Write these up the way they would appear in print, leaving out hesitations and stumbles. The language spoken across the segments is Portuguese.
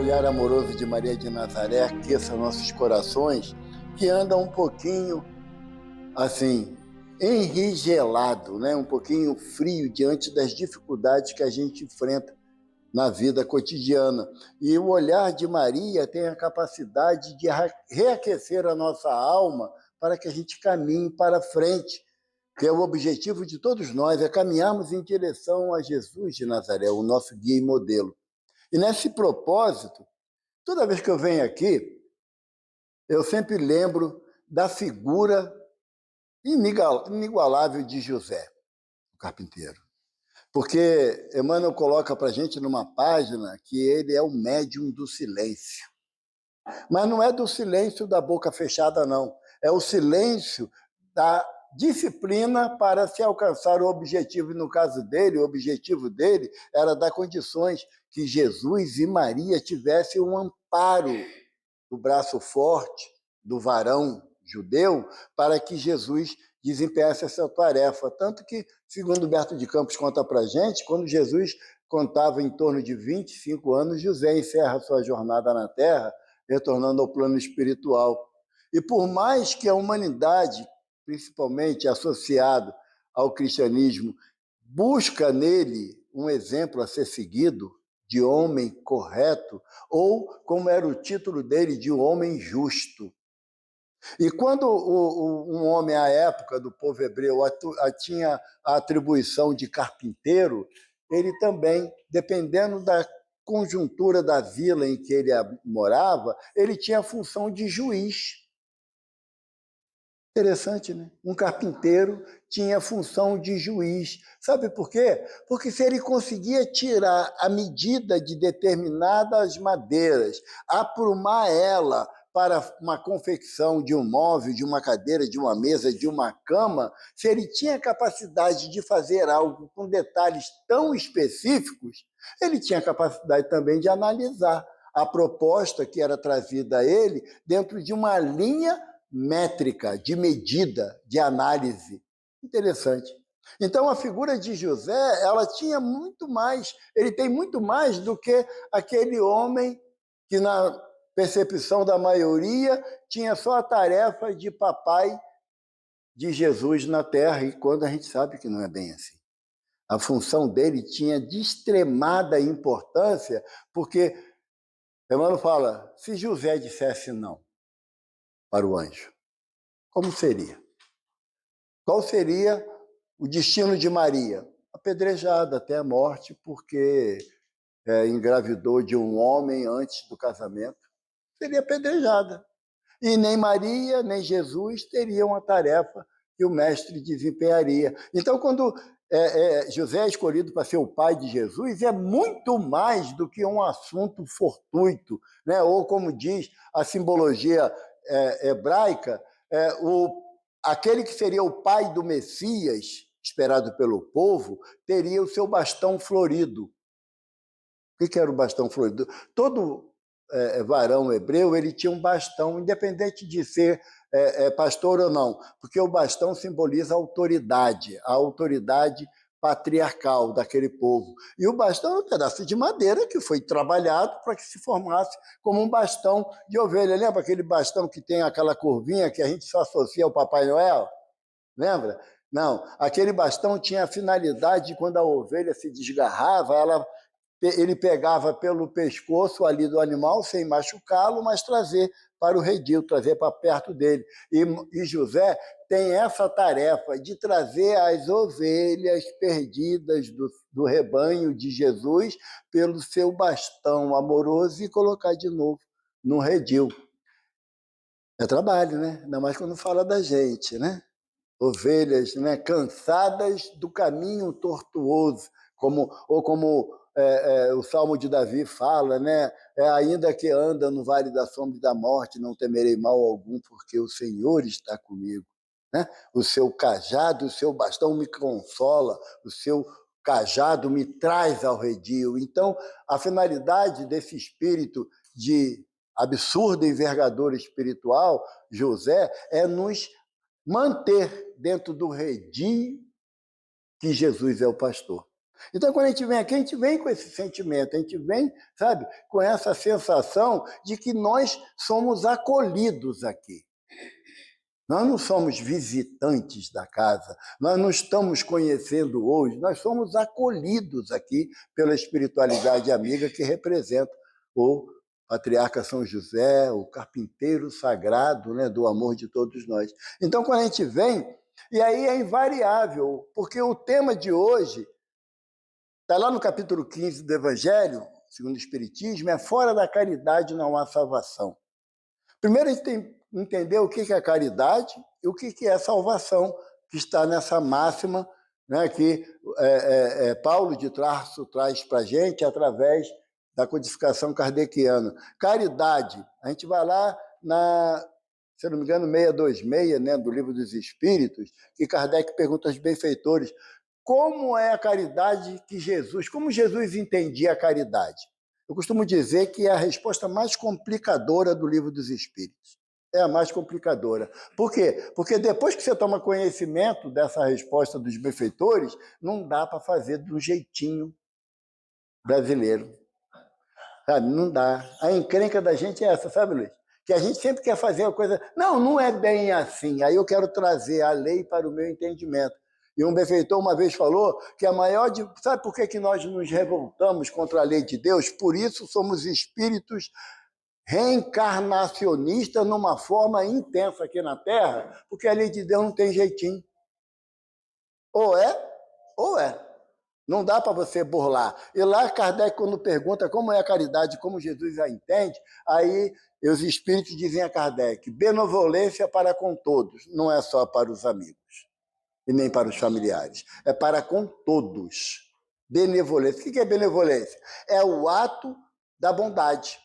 olhar amoroso de Maria de Nazaré aqueça nossos corações, que andam um pouquinho, assim, enrigelado, né? Um pouquinho frio diante das dificuldades que a gente enfrenta na vida cotidiana. E o olhar de Maria tem a capacidade de reaquecer a nossa alma para que a gente caminhe para frente, que é o objetivo de todos nós, é caminharmos em direção a Jesus de Nazaré, o nosso guia e modelo. E nesse propósito, toda vez que eu venho aqui, eu sempre lembro da figura inigualável de José, o carpinteiro. Porque Emmanuel coloca para a gente numa página que ele é o médium do silêncio. Mas não é do silêncio da boca fechada, não. É o silêncio da disciplina para se alcançar o objetivo. E no caso dele, o objetivo dele era dar condições que Jesus e Maria tivessem um amparo do braço forte do varão judeu para que Jesus desempenhasse essa tarefa. Tanto que, segundo Humberto de Campos conta para a gente, quando Jesus contava em torno de 25 anos, José encerra sua jornada na Terra, retornando ao plano espiritual. E por mais que a humanidade, principalmente associado ao cristianismo, busca nele um exemplo a ser seguido, de homem correto, ou, como era o título dele, de homem justo. E quando um homem, à época do povo hebreu, tinha a atribuição de carpinteiro, ele também, dependendo da conjuntura da vila em que ele morava, ele tinha a função de juiz. Interessante, né? Um carpinteiro tinha a função de juiz. Sabe por quê? Porque se ele conseguia tirar a medida de determinadas madeiras, aprumar ela para uma confecção de um móvel, de uma cadeira, de uma mesa, de uma cama, se ele tinha capacidade de fazer algo com detalhes tão específicos, ele tinha capacidade também de analisar a proposta que era trazida a ele dentro de uma linha métrica, de medida, de análise. Interessante. Então, a figura de José, ela tinha muito mais, ele tem muito mais do que aquele homem que, na percepção da maioria, tinha só a tarefa de papai de Jesus na terra, e quando a gente sabe que não é bem assim. A função dele tinha de extremada importância, porque Emmanuel fala, se José dissesse não para o anjo, como seria? Qual seria o destino de Maria? Apedrejada até a morte, porque engravidou de um homem antes do casamento. Seria apedrejada. E nem Maria, nem Jesus teriam a tarefa que o mestre desempenharia. Então, quando José é escolhido para ser o pai de Jesus, é muito mais do que um assunto fortuito, né? Ou, como diz a simbologia hebraica, aquele que seria o pai do Messias, esperado pelo povo, teria o seu bastão florido. O que era o bastão florido? Todo varão hebreu, ele tinha um bastão, independente de ser pastor ou não, porque o bastão simboliza a autoridade patriarcal daquele povo. E o bastão é um pedaço de madeira que foi trabalhado para que se formasse como um bastão de ovelha. Lembra aquele bastão que tem aquela curvinha que a gente só associa ao Papai Noel? Lembra? Não, aquele bastão tinha a finalidade de, quando a ovelha se desgarrava, ele pegava pelo pescoço ali do animal, sem machucá-lo, mas trazer para o redil, trazer para perto dele. E José tem essa tarefa de trazer as ovelhas perdidas do rebanho de Jesus pelo seu bastão amoroso e colocar de novo no redil. É trabalho, né? Ainda mais quando fala da gente, né? Ovelhas, né, cansadas do caminho tortuoso, como o Salmo de Davi fala, né? Ainda que anda no vale da sombra e da morte, não temerei mal algum, porque o Senhor está comigo. Né? O seu cajado, o seu bastão me consola, o seu cajado me traz ao redil. Então, a finalidade desse espírito de absurda envergadura espiritual, José, é nos manter dentro do redil que Jesus é o pastor. Então, quando a gente vem aqui, a gente vem com esse sentimento, a gente vem, sabe, com essa sensação de que nós somos acolhidos aqui. Nós não somos visitantes da casa, nós não estamos conhecendo hoje, nós somos acolhidos aqui pela espiritualidade amiga que representa o patriarca São José, o carpinteiro sagrado, né, do amor de todos nós. Então, quando a gente vem, e aí é invariável, porque o tema de hoje está lá no capítulo 15 do Evangelho, segundo o Espiritismo, é fora da caridade não há salvação. Primeiro a gente tem que entender o que é caridade e o que é salvação, que está nessa máxima, né, que Paulo de Tarso traz para a gente através da codificação kardeciana. Caridade, a gente vai lá se não me engano, 626, né, do Livro dos Espíritos, que Kardec pergunta aos benfeitores como é a caridade que como Jesus entendia a caridade. Eu costumo dizer que é a resposta mais complicadora do Livro dos Espíritos. É a mais complicadora. Por quê? Porque depois que você toma conhecimento dessa resposta dos benfeitores, não dá para fazer do jeitinho brasileiro. Sabe? Não dá. A encrenca da gente é essa, sabe, Luiz? Que a gente sempre quer fazer uma coisa... Não é bem assim. Aí eu quero trazer a lei para o meu entendimento. E um benfeitor uma vez falou que a maior... Sabe por que nós nos revoltamos contra a lei de Deus? Por isso somos espíritos reencarnacionistas numa forma intensa aqui na Terra, porque a lei de Deus não tem jeitinho. Ou é. Não dá para você burlar. E lá Kardec, quando pergunta como é a caridade, como Jesus a entende, aí os espíritos dizem a Kardec, benevolência para com todos, não é só para os amigos e nem para os familiares, é para com todos. Benevolência. O que é benevolência? É o ato da bondade.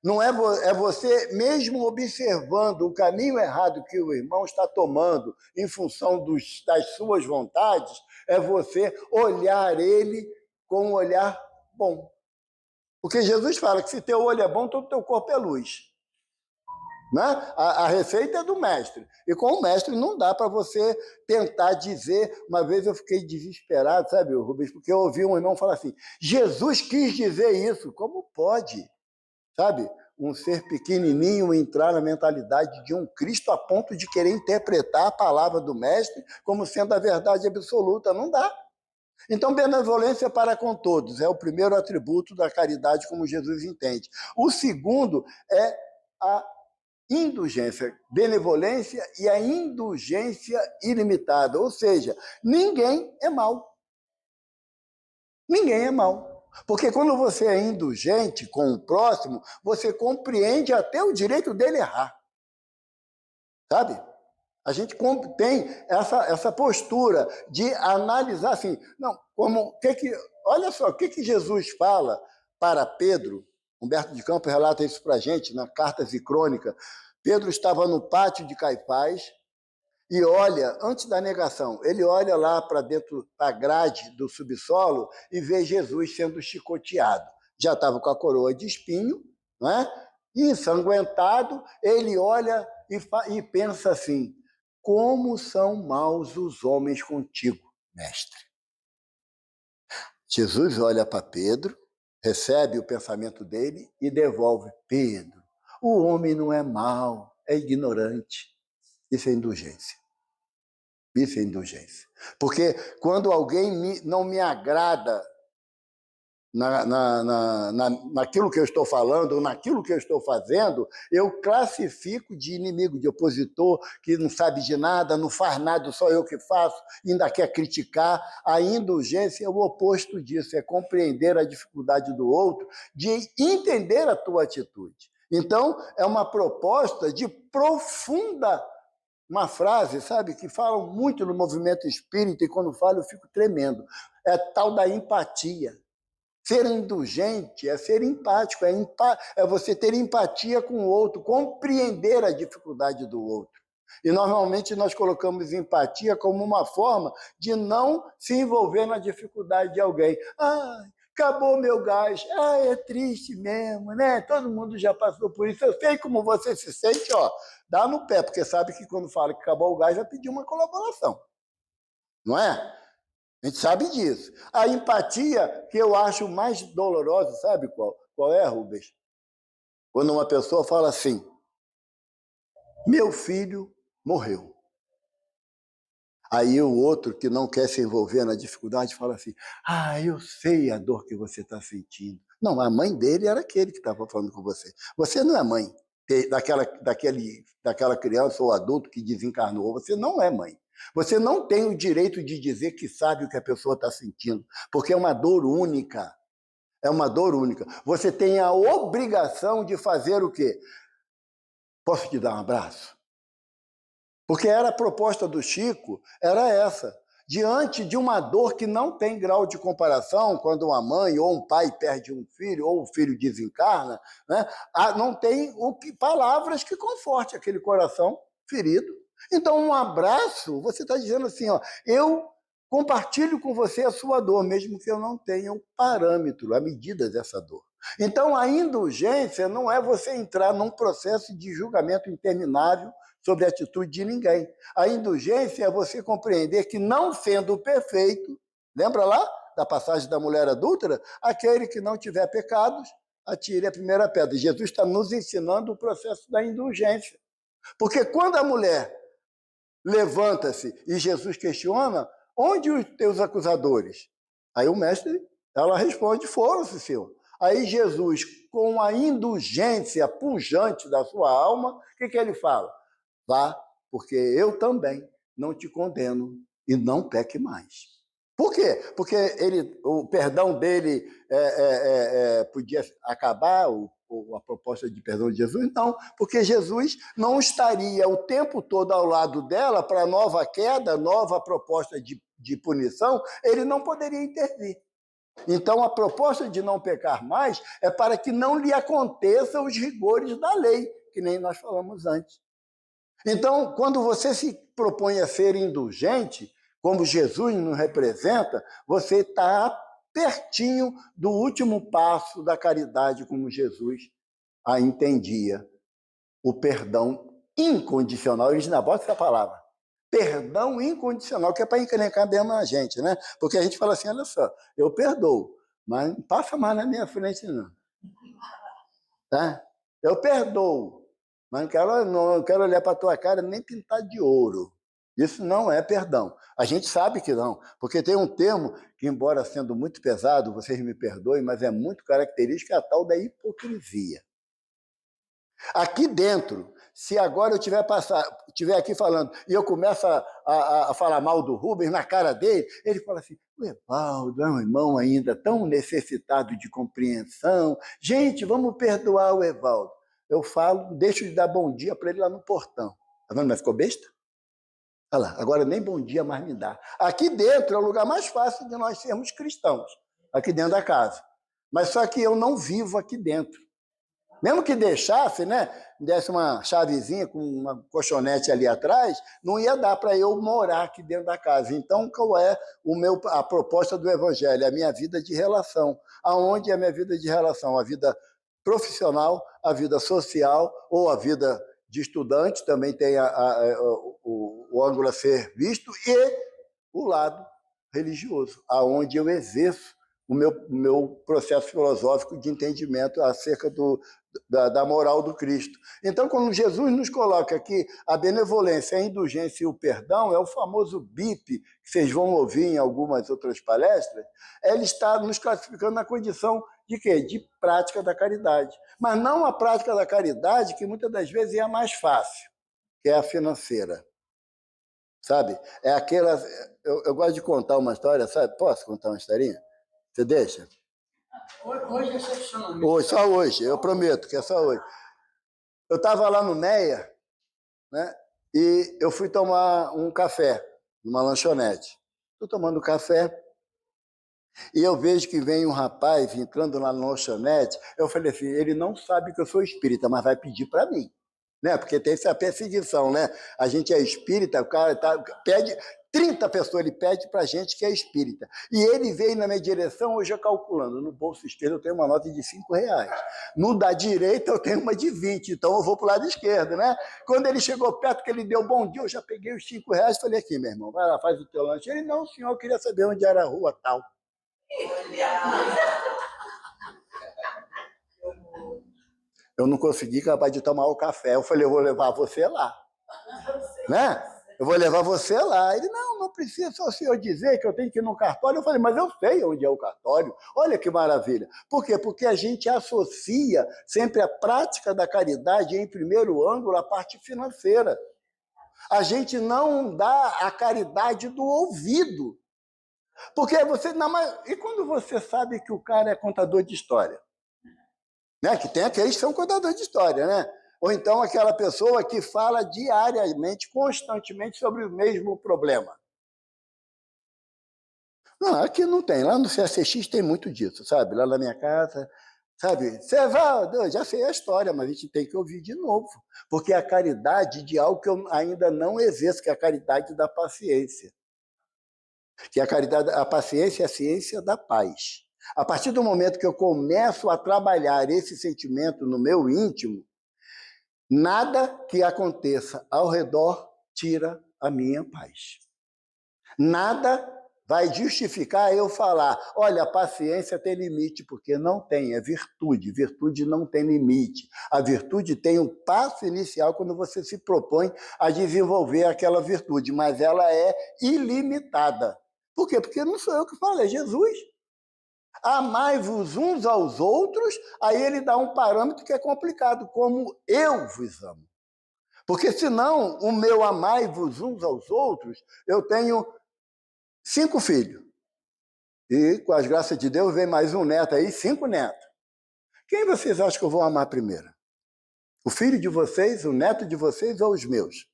Não é você, mesmo observando o caminho errado que o irmão está tomando em função das suas vontades, é você olhar ele com um olhar bom. Porque Jesus fala que se teu olho é bom, todo teu corpo é luz. Né? A receita é do mestre. E com o mestre não dá para você tentar dizer... Uma vez eu fiquei desesperado, sabe, Rubens? Porque eu ouvi um irmão falar assim, Jesus quis dizer isso. Como pode? Sabe? Um ser pequenininho entrar na mentalidade de um Cristo a ponto de querer interpretar a palavra do mestre como sendo a verdade absoluta. Não dá. Então, benevolência para com todos é o primeiro atributo da caridade como Jesus entende. O segundo é a indulgência, benevolência e a indulgência ilimitada. Ou seja, ninguém é mau. Ninguém é mau. Porque quando você é indulgente com o próximo, você compreende até o direito dele errar. Sabe? A gente tem essa postura de analisar assim, não, olha só, o que Jesus fala para Pedro? Humberto de Campos relata isso para a gente na Cartas e Crônica. Pedro estava no pátio de Caifás e olha, antes da negação, ele olha lá para dentro da grade do subsolo e vê Jesus sendo chicoteado. Já estava com a coroa de espinho, não é? Ensanguentado, ele olha e pensa assim, como são maus os homens contigo, mestre. Jesus olha para Pedro, recebe o pensamento dele e devolve. Pedro, o homem não é mau, é ignorante. Isso é indulgência. Isso é indulgência. Porque quando alguém não me agrada naquilo que eu estou falando, ou naquilo que eu estou fazendo, eu classifico de inimigo, de opositor, que não sabe de nada, não faz nada, só eu que faço, ainda quer criticar. A indulgência é o oposto disso, é compreender a dificuldade do outro, de entender a tua atitude. Então, é uma proposta de profunda... Uma frase, sabe, que falam muito no movimento espírita, e quando falo eu fico tremendo. É tal da empatia. Ser indulgente é ser empático, é você ter empatia com o outro, compreender a dificuldade do outro. E normalmente nós colocamos empatia como uma forma de não se envolver na dificuldade de alguém. Acabou meu gás. É triste mesmo, né? Todo mundo já passou por isso. Eu sei como você se sente, ó. Dá no pé, porque sabe que quando fala que acabou o gás, vai pedir uma colaboração. Não é? A gente sabe disso. A empatia, que eu acho mais dolorosa, sabe qual? Qual é, Rubens? Quando uma pessoa fala assim, meu filho morreu. Aí o outro que não quer se envolver na dificuldade fala assim, eu sei a dor que você está sentindo. Não, a mãe dele era aquele que estava falando com você. Você não é mãe daquela criança ou adulto que desencarnou. Você não é mãe. Você não tem o direito de dizer que sabe o que a pessoa está sentindo, porque é uma dor única. É uma dor única. Você tem a obrigação de fazer o quê? Posso te dar um abraço? Porque era a proposta do Chico, era essa. Diante de uma dor que não tem grau de comparação, quando uma mãe ou um pai perde um filho, ou o filho desencarna, né? Não tem palavras que confortem aquele coração ferido. Então, um abraço, você está dizendo assim, ó, eu compartilho com você a sua dor, mesmo que eu não tenha o parâmetro, a medida dessa dor. Então, a indulgência não é você entrar num processo de julgamento interminável sobre a atitude de ninguém. A indulgência é você compreender que, não sendo perfeito, lembra lá da passagem da mulher adúltera? Aquele que não tiver pecados, atire a primeira pedra. Jesus está nos ensinando o processo da indulgência. Porque quando a mulher levanta-se e Jesus questiona, onde os teus acusadores? Aí o mestre, ela responde, foram-se, Senhor. Aí Jesus, com a indulgência pujante da sua alma, o que ele fala? Vá, porque eu também não te condeno e não peque mais. Por quê? Porque o perdão dele podia acabar, a proposta de perdão de Jesus? Não, porque Jesus não estaria o tempo todo ao lado dela para nova queda, nova proposta de punição, ele não poderia intervir. Então, a proposta de não pecar mais é para que não lhe aconteçam os rigores da lei, que nem nós falamos antes. Então, quando você se propõe a ser indulgente, como Jesus nos representa, você está pertinho do último passo da caridade, como Jesus a entendia. O perdão incondicional. Eles ainda botam essa palavra. Perdão incondicional, que é para encrencar mesmo a gente, né? Porque a gente fala assim, olha só, eu perdoo, mas não passa mais na minha frente, não. Tá? Eu perdoo, mas não quero olhar para a tua cara nem pintar de ouro. Isso não é perdão. A gente sabe que não, porque tem um termo que, embora sendo muito pesado, vocês me perdoem, mas é muito característico, é a tal da hipocrisia. Aqui dentro, se agora eu estiver aqui falando e eu começo a falar mal do Rubens na cara dele, ele fala assim, o Evaldo é um irmão ainda tão necessitado de compreensão. Gente, vamos perdoar o Evaldo. Eu falo, deixo de dar bom dia para ele lá no portão. Tá vendo? Mas ficou besta? Olha lá, agora nem bom dia mais me dá. Aqui dentro é o lugar mais fácil de nós sermos cristãos, aqui dentro da casa. Mas só que eu não vivo aqui dentro. Mesmo que deixasse, né, desse uma chavezinha com uma colchonete ali atrás, não ia dar para eu morar aqui dentro da casa. Então, qual é a proposta do Evangelho? A minha vida de relação. Aonde é a minha vida de relação? A vida profissional, a vida social ou a vida de estudante, também tem o ângulo a ser visto, e o lado religioso, aonde eu exerço o meu processo filosófico de entendimento acerca da moral do Cristo. Então, quando Jesus nos coloca aqui a benevolência, a indulgência e o perdão, é o famoso BIP, que vocês vão ouvir em algumas outras palestras, ele está nos classificando na condição de quê? De prática da caridade. Mas não a prática da caridade, que muitas das vezes é a mais fácil, que é a financeira. Sabe? É aquela... Eu gosto de contar uma história, sabe? Posso contar uma historinha? Você deixa? Hoje é excepcionalmente. Hoje, só hoje, eu prometo que é só hoje. Eu estava lá no Meia, né? E eu fui tomar um café numa lanchonete. Estou tomando café e eu vejo que vem um rapaz entrando lá na lanchonete. Eu falei assim, ele não sabe que eu sou espírita, mas vai pedir para mim. Né? Porque tem essa perseguição, né? A gente é espírita, o cara pede... 30 pessoas ele pede para a gente que é espírita. E ele veio na minha direção, hoje eu calculando. No bolso esquerdo eu tenho uma nota de R$5. No da direita eu tenho uma de 20, então eu vou para o lado esquerdo, né? Quando ele chegou perto, que ele deu bom dia, eu já peguei os R$5 e falei, aqui, meu irmão, vai lá, faz o teu lanche. Ele, não, senhor, eu queria saber onde era a rua tal. Eu não consegui acabar de tomar o café. Eu falei, eu vou levar você lá. Né? Eu vou levar você lá. Ele, não precisa, só o senhor dizer que eu tenho que ir no cartório. Eu falei, mas eu sei onde é o cartório. Olha que maravilha. Por quê? Porque a gente associa sempre a prática da caridade, em primeiro ângulo, a parte financeira. A gente não dá a caridade do ouvido. Porque você... E quando você sabe que o cara é contador de história? Né? Que tem aqueles que são contadores de história, né? Ou então aquela pessoa que fala diariamente, constantemente sobre o mesmo problema. Não, aqui não tem. Lá no CACX tem muito disso, sabe? Lá na minha casa, sabe? Você vai, eu já sei a história, mas a gente tem que ouvir de novo. Porque é a caridade de algo que eu ainda não exerço, que é a caridade da paciência. Que a caridade, a paciência é a ciência da paz. A partir do momento que eu começo a trabalhar esse sentimento no meu íntimo, nada que aconteça ao redor tira a minha paz. Nada vai justificar eu falar, olha, a paciência tem limite, porque não tem, é virtude. Virtude não tem limite. A virtude tem um passo inicial quando você se propõe a desenvolver aquela virtude, mas ela é ilimitada. Por quê? Porque não sou eu que falo, é Jesus. Amai-vos uns aos outros, aí ele dá um parâmetro que é complicado, como eu vos amo. Porque senão, o meu amai-vos uns aos outros, eu tenho 5 filhos. E com as graças de Deus vem mais um neto aí, 5 netos. Quem vocês acham que eu vou amar primeiro? O filho de vocês, o neto de vocês ou os meus?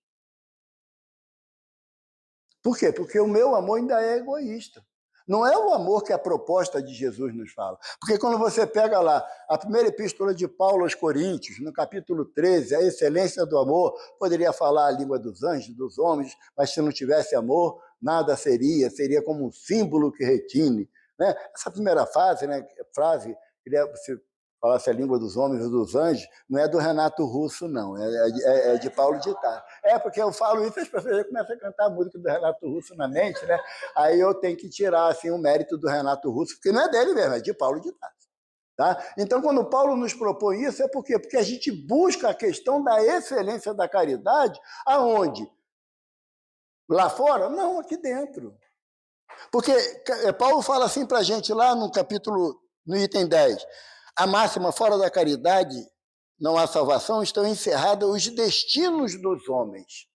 Por quê? Porque o meu amor ainda é egoísta. Não é o amor que a proposta de Jesus nos fala. Porque quando você pega lá a primeira epístola de Paulo aos Coríntios, no capítulo 13, a excelência do amor, poderia falar a língua dos anjos, dos homens, mas se não tivesse amor, nada seria como um símbolo que retine. Né? Essa primeira frase, se falasse a língua dos homens e dos anjos, não é do Renato Russo, não, é de Paulo de Tarso. Porque eu falo isso e as pessoas já começam a cantar a música do Renato Russo na mente, né? Aí eu tenho que tirar assim, o mérito do Renato Russo, porque não é dele mesmo, é de Paulo de Tarso. Tá? Então, quando Paulo nos propõe isso, é por quê? Porque a gente busca a questão da excelência da caridade, aonde? Lá fora? Não, aqui dentro. Porque Paulo fala assim para a gente lá no capítulo, no item 10, a máxima, fora da caridade não há salvação, estão encerrados os destinos dos homens.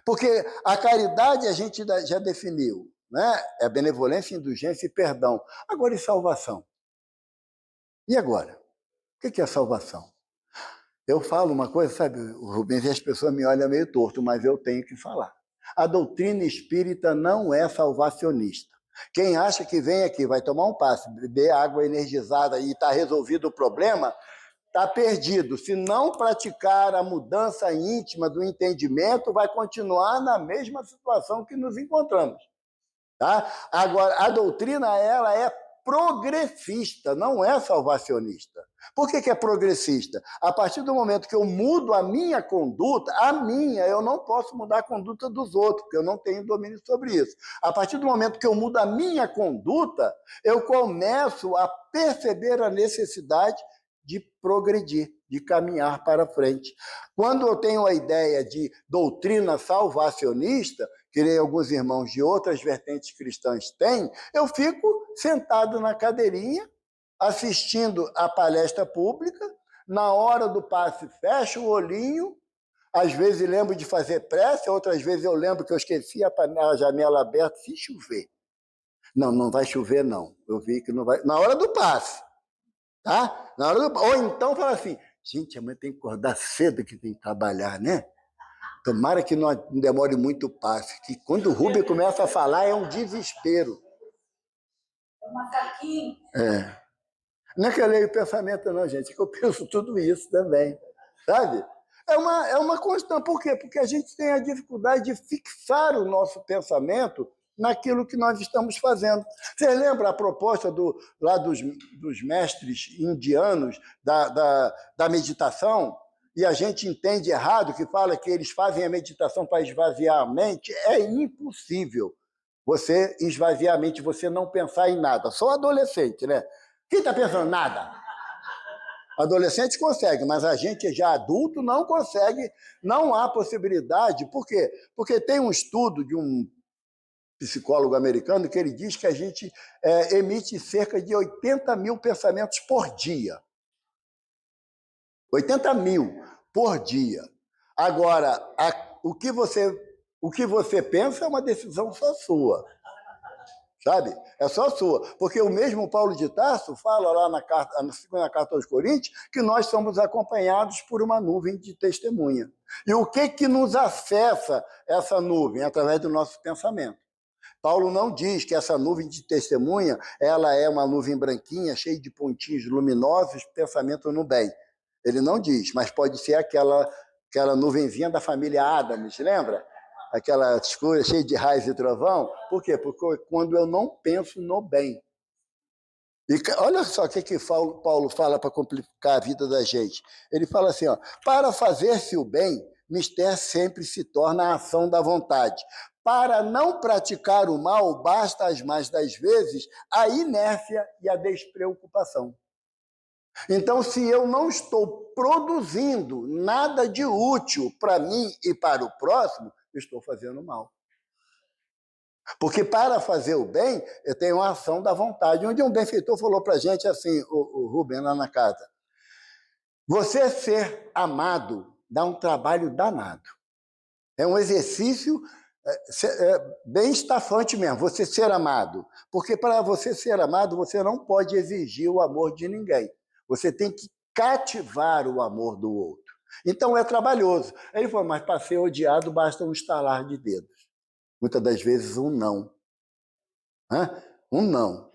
Porque a caridade a gente já definiu, né? É benevolência, indulgência e perdão. Agora, e salvação? E agora? O que é salvação? Eu falo uma coisa, sabe, Rubens, e as pessoas me olham meio torto, mas eu tenho que falar. A doutrina espírita não é salvacionista. Quem acha que vem aqui, vai tomar um passe, beber água energizada e está resolvido o problema, está perdido. Se não praticar a mudança íntima do entendimento, vai continuar na mesma situação que nos encontramos. Tá? Agora, a doutrina ela é progressista, não é salvacionista. Por que é progressista? A partir do momento que eu mudo a minha conduta, eu não posso mudar a conduta dos outros, porque eu não tenho domínio sobre isso. A partir do momento que eu mudo a minha conduta, eu começo a perceber a necessidade de progredir, de caminhar para frente. Quando eu tenho a ideia de doutrina salvacionista, que nem alguns irmãos de outras vertentes cristãs têm, eu fico sentado na cadeirinha, assistindo a palestra pública, na hora do passe fecho o olhinho, às vezes lembro de fazer prece, outras vezes eu lembro que eu esqueci a janela aberta, se chover. Não vai chover não, eu vi que não vai... Na hora do passe, tá? Na hora do... Ou então fala assim, gente, amanhã tem que acordar cedo que tem que trabalhar, né? Tomara que não demore muito o passe, que quando o Rubem começa a falar é um desespero. É um macaquinho. Não é que eu leio o pensamento não, gente, é que eu penso tudo isso também, sabe? É uma constante. Por quê? Porque a gente tem a dificuldade de fixar o nosso pensamento naquilo que nós estamos fazendo. Você lembra a proposta lá dos mestres indianos da meditação? E a gente entende errado, que fala que eles fazem a meditação para esvaziar a mente. É impossível você esvaziar a mente, você não pensar em nada. Só adolescente, né? Quem está pensando? Nada. Adolescente consegue, mas a gente já adulto não consegue, não há possibilidade. Por quê? Porque tem um estudo de um psicólogo americano que ele diz que a gente emite cerca de 80 mil pensamentos por dia. 80 mil por dia. Agora, o que você pensa é uma decisão só sua. Sabe? É só sua. Porque o mesmo Paulo de Tarso fala lá na segunda carta aos Coríntios que nós somos acompanhados por uma nuvem de testemunha. E o que nos acessa essa nuvem? Através do nosso pensamento. Paulo não diz que essa nuvem de testemunha ela é uma nuvem branquinha, cheia de pontinhos luminosos, pensamento no bem. Ele não diz, mas pode ser aquela nuvenzinha da família Adams, lembra? Aquela escura cheia de raios e trovão. Por quê? Porque quando eu não penso no bem. E olha só o que Paulo fala para complicar a vida da gente. Ele fala assim, ó, para fazer-se o bem, mister sempre se torna a ação da vontade. Para não praticar o mal, basta as mais das vezes a inércia e a despreocupação. Então, se eu não estou produzindo nada de útil para mim e para o próximo, eu estou fazendo mal. Porque para fazer o bem, eu tenho uma ação da vontade. Um dia um benfeitor falou para a gente assim, o Rubem lá na casa, você ser amado dá um trabalho danado. É um exercício bem estafante mesmo, você ser amado. Porque para você ser amado, você não pode exigir o amor de ninguém. Você tem que cativar o amor do outro. Então é trabalhoso. Ele falou, mas para ser odiado basta um estalar de dedos. Muitas das vezes um não. Um não.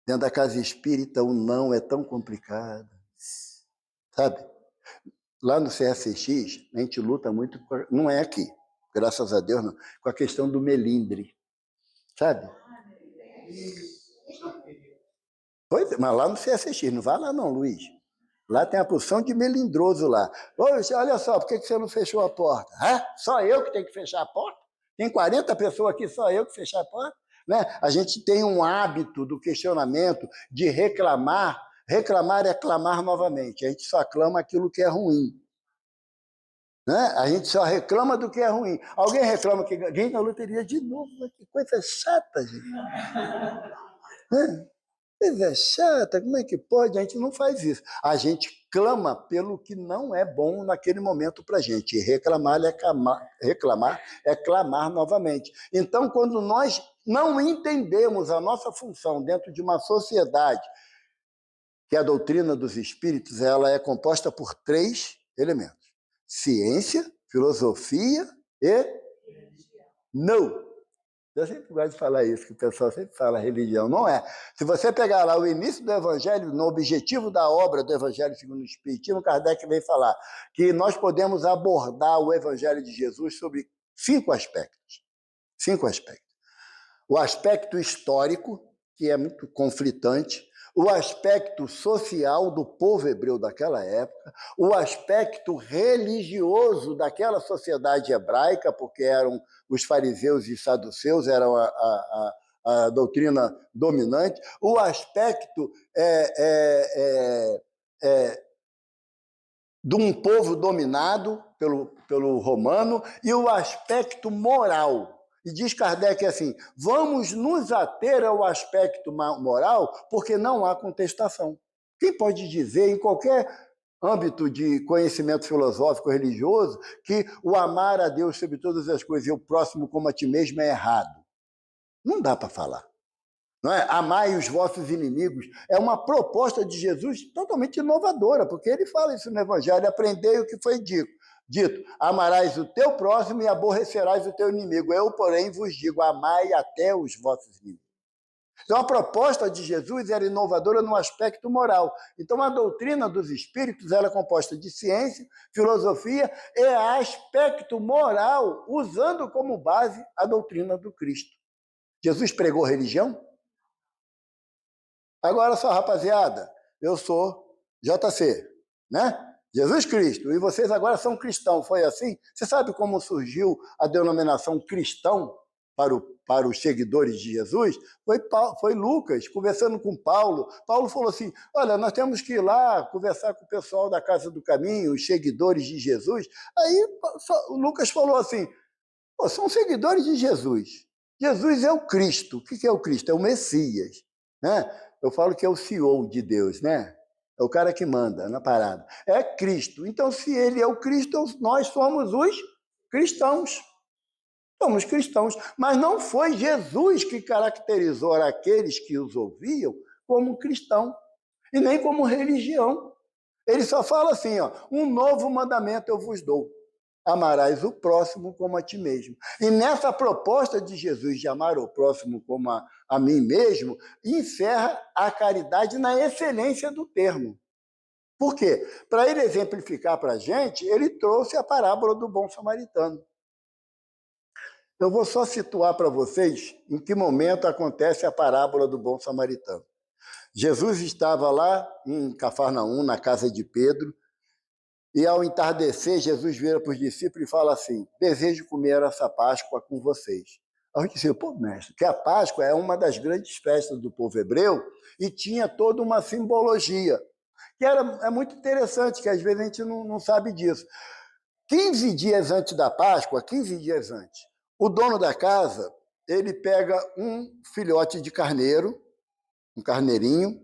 Dentro da casa espírita, o não é tão complicado. Sabe? Lá no CSX, a gente luta muito, não é aqui, graças a Deus, não, com a questão do melindre. Sabe? Pois, mas lá no CSX, não vai lá não, Luiz. Lá tem a porção de melindroso lá. Olha só, por que você não fechou a porta? Só eu que tenho que fechar a porta? Tem 40 pessoas aqui, só eu que fechar a porta? Né? A gente tem um hábito do questionamento, de reclamar. Reclamar é clamar novamente. A gente só clama aquilo que é ruim. Né? A gente só reclama do que é ruim. Alguém reclama que ganha na loteria de novo. Que coisa chata, gente. Né? Coisa chata, como é que pode? A gente não faz isso. A gente clama pelo que não é bom naquele momento para a gente. E reclamar é clamar novamente. Então, quando nós não entendemos a nossa função dentro de uma sociedade, que a doutrina dos espíritos ela é composta por 3 elementos: ciência, filosofia e não. Eu sempre gosto de falar isso, que o pessoal sempre fala religião. Não é. Se você pegar lá o início do Evangelho, no objetivo da obra do Evangelho segundo o Espiritismo, Kardec vem falar que nós podemos abordar o Evangelho de Jesus sobre 5 aspectos. 5 aspectos. O aspecto histórico, que é muito conflitante, o aspecto social do povo hebreu daquela época, o aspecto religioso daquela sociedade hebraica, porque eram os fariseus e saduceus, eram a doutrina dominante, o aspecto de um povo dominado pelo romano e o aspecto moral. E diz Kardec assim, vamos nos ater ao aspecto moral porque não há contestação. Quem pode dizer, em qualquer âmbito de conhecimento filosófico religioso, que o amar a Deus sobre todas as coisas e o próximo como a ti mesmo é errado? Não dá para falar. Não é? Amai os vossos inimigos. É uma proposta de Jesus totalmente inovadora, porque ele fala isso no Evangelho, aprendei o que foi dito. Amarás o teu próximo e aborrecerás o teu inimigo. Eu, porém, vos digo, amai até os vossos inimigos. Então, a proposta de Jesus era inovadora no aspecto moral. Então, a doutrina dos espíritos era composta de ciência, filosofia e aspecto moral, usando como base a doutrina do Cristo. Jesus pregou religião? Agora só, rapaziada, eu sou JC, né? Jesus Cristo, e vocês agora são cristãos, foi assim? Você sabe como surgiu a denominação cristão para os seguidores de Jesus? Foi Lucas, conversando com Paulo. Paulo falou assim, olha, nós temos que ir lá conversar com o pessoal da Casa do Caminho, os seguidores de Jesus. Aí Lucas falou assim, pô, são seguidores de Jesus. Jesus é o Cristo. O que é o Cristo? É o Messias, né? Eu falo que é o CEO de Deus, né? É o cara que manda na parada. É Cristo. Então, se ele é o Cristo, nós somos os cristãos. Somos cristãos. Mas não foi Jesus que caracterizou aqueles que os ouviam como cristão e nem como religião. Ele só fala assim, ó, um novo mandamento eu vos dou. Amarás o próximo como a ti mesmo. E nessa proposta de Jesus de amar o próximo como a mim mesmo, encerra a caridade na excelência do termo. Por quê? Para ele exemplificar para a gente, ele trouxe a parábola do bom samaritano. Eu vou só situar para vocês em que momento acontece a parábola do bom samaritano. Jesus estava lá em Cafarnaum, na casa de Pedro, e ao entardecer, Jesus vira para os discípulos e fala assim, desejo comer essa Páscoa com vocês. Aí eu disse, pô, mestre, que a Páscoa é uma das grandes festas do povo hebreu e tinha toda uma simbologia, que é muito interessante, que às vezes a gente não sabe disso. 15 dias antes da Páscoa, 15 dias antes, o dono da casa, ele pega um filhote de carneiro, um carneirinho,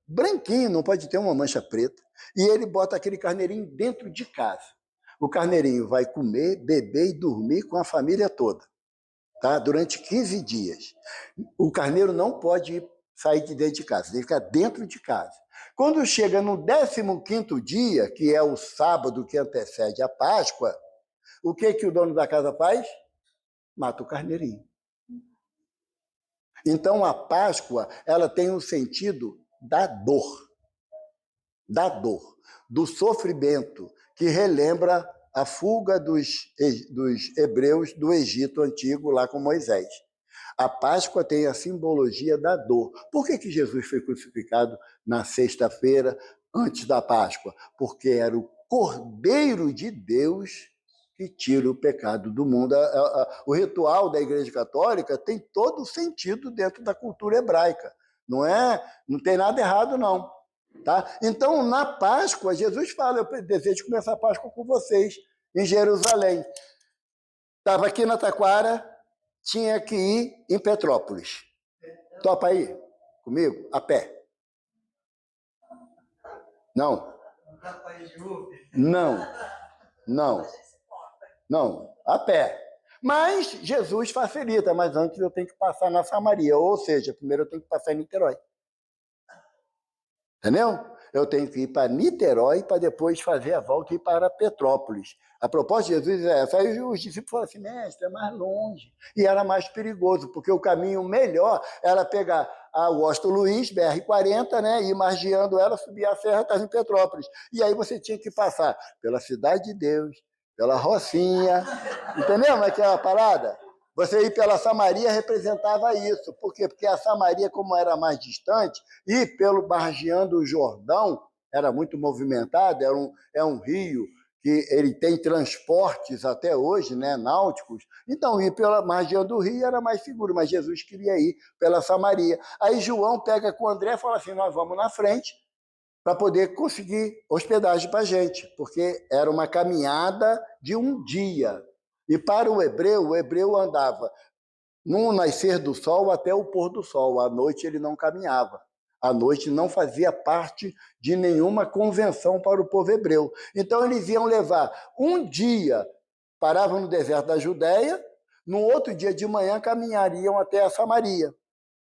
branquinho, não pode ter uma mancha preta, e ele bota aquele carneirinho dentro de casa. O carneirinho vai comer, beber e dormir com a família toda, tá? Durante 15 dias. O carneiro não pode sair de dentro de casa, ele fica dentro de casa. Quando chega no 15º dia, que é o sábado que antecede a Páscoa, o que o dono da casa faz? Mata o carneirinho. Então, a Páscoa, ela tem um sentido da dor, do sofrimento, que relembra a fuga dos hebreus do Egito antigo, lá com Moisés. A Páscoa tem a simbologia da dor. Por que Jesus foi crucificado na sexta-feira, antes da Páscoa? Porque era o Cordeiro de Deus que tira o pecado do mundo. O ritual da Igreja Católica tem todo o sentido dentro da cultura hebraica. Não tem nada errado, não. Tá? Então, na Páscoa, Jesus fala, eu desejo começar a Páscoa com vocês, em Jerusalém. Estava aqui na Taquara, tinha que ir em Petrópolis. Topa aí? Comigo? A pé. Não. Não. A pé. Mas Jesus facilita, mas antes eu tenho que passar na Samaria, ou seja, primeiro eu tenho que passar em Niterói. Entendeu? Eu tenho que ir para Niterói para depois fazer a volta e ir para Petrópolis. A proposta de Jesus é essa. Aí os discípulos falaram assim, mestre, é mais longe. E era mais perigoso, porque o caminho melhor era pegar a Augusto Luiz, BR-40, né, ir margeando ela, subir a serra, estava em Petrópolis. E aí você tinha que passar pela Cidade de Deus, pela Rocinha. Entendeu como é que é a parada? Você ir pela Samaria representava isso. Por quê? Porque a Samaria, como era mais distante, e pelo margeando o Jordão, era muito movimentado, é um rio que ele tem transportes até hoje, né, náuticos. Então, ir pela margeando o rio era mais seguro, mas Jesus queria ir pela Samaria. Aí João pega com o André e fala assim, nós vamos na frente para poder conseguir hospedagem para a gente, porque era uma caminhada de um dia. E para o hebreu andava no nascer do sol até o pôr do sol. À noite ele não caminhava. À noite não fazia parte de nenhuma convenção para o povo hebreu. Então eles iam levar um dia, paravam no deserto da Judéia, no outro dia de manhã caminhariam até a Samaria.